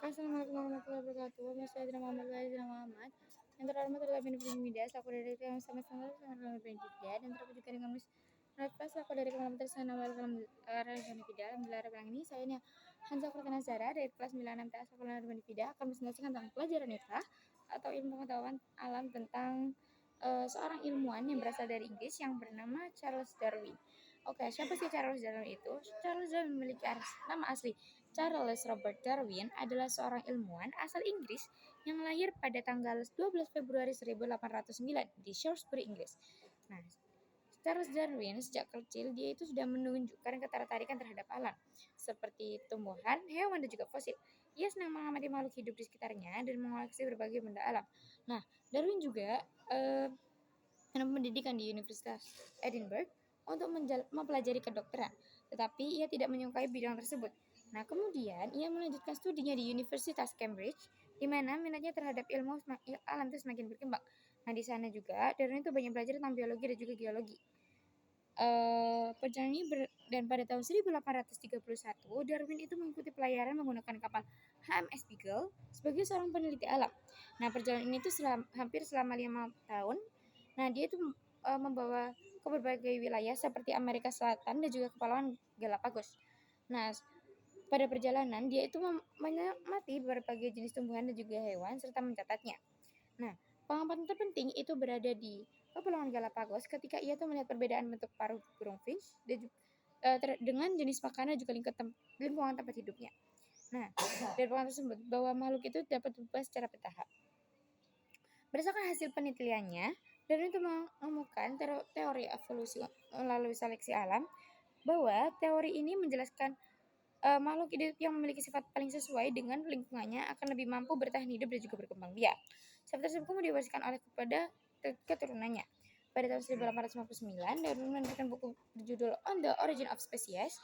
Assalamualaikum warahmatullahi wabarakatuh. Wassalamualaikum warahmatullahi wabarakatuh. Yang terhormat adalah Benny Media, aku dari yang sama-sama dengan Benfica dan terkait juga dengan Pas aku dari kelompok tersana welcome Benfica. Alhamdulillah rabbil ini saya ini Hansa Pratana Zara dari kelas 96 TS Sekolah Benfica akan menjelaskan tentang pelajaran IPA atau ilmu pengetahuan alam tentang seorang ilmuwan yang berasal dari Inggris yang bernama Charles Darwin. Oke, siapa sih Charles Darwin itu? Charles Darwin memiliki nama asli Charles Robert Darwin adalah seorang ilmuwan asal Inggris yang lahir pada tanggal 12 Februari 1809 di Shrewsbury, Inggris. Nah, Charles Darwin sejak kecil dia itu sudah menunjukkan ketertarikan terhadap alam, seperti tumbuhan, hewan, dan juga fosil. Ia senang mengamati makhluk hidup di sekitarnya dan mengoleksi berbagai benda alam. Nah, Darwin juga menempuh pendidikan di Universitas Edinburgh untuk mempelajari kedokteran, tetapi ia tidak menyukai bidang tersebut. Nah, kemudian ia melanjutkan studinya di Universitas Cambridge, di mana minatnya terhadap ilmu alam itu semakin berkembang. Nah, di sana juga Darwin itu banyak belajar tentang biologi dan juga geologi. Dan pada tahun 1831 Darwin itu mengikuti pelayaran menggunakan kapal HMS Beagle sebagai seorang peneliti alam. Nah, perjalanan ini itu hampir selama 5 tahun. Nah, dia itu membawa ke berbagai wilayah seperti Amerika Selatan dan juga Kepulauan Galapagos. Nah, pada perjalanan dia itu mengamati berbagai jenis tumbuhan dan juga hewan serta mencatatnya. Nah, pengamatan terpenting itu berada di Kepulauan Galapagos ketika ia tuh melihat perbedaan bentuk paruh burung finch dan dengan jenis makanan juga lingkungan tempat hidupnya. Nah, dari pengalaman tersebut bahwa makhluk itu dapat berubah secara bertahap. Berdasarkan hasil penelitiannya, Darwin itu menemukan teori evolusi melalui seleksi alam, bahwa teori ini menjelaskan makhluk hidup yang memiliki sifat paling sesuai dengan lingkungannya akan lebih mampu bertahan hidup dan juga berkembang biak. Sifat tersebut kemudian diwariskan kepada keturunannya. Pada tahun 1859, Darwin menerbitkan buku berjudul On the Origin of Species.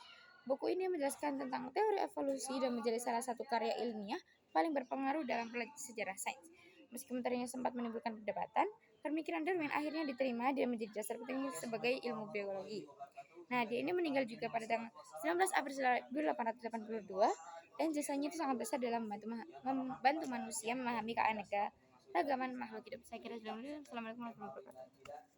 Buku ini menjelaskan tentang teori evolusi dan menjadi salah satu karya ilmiah paling berpengaruh dalam sejarah sains. Meski materinya sempat menimbulkan perdebatan, pemikiran Darwin akhirnya diterima dan menjadi dasar penting sebagai ilmu biologi. Nah, dia ini meninggal juga pada tanggal 19 April 1882 dan jasanya itu sangat besar dalam membantu manusia memahami keanekaragaman makhluk hidup. Saya kira sudah mulai. Assalamualaikum warahmatullahi wabarakatuh.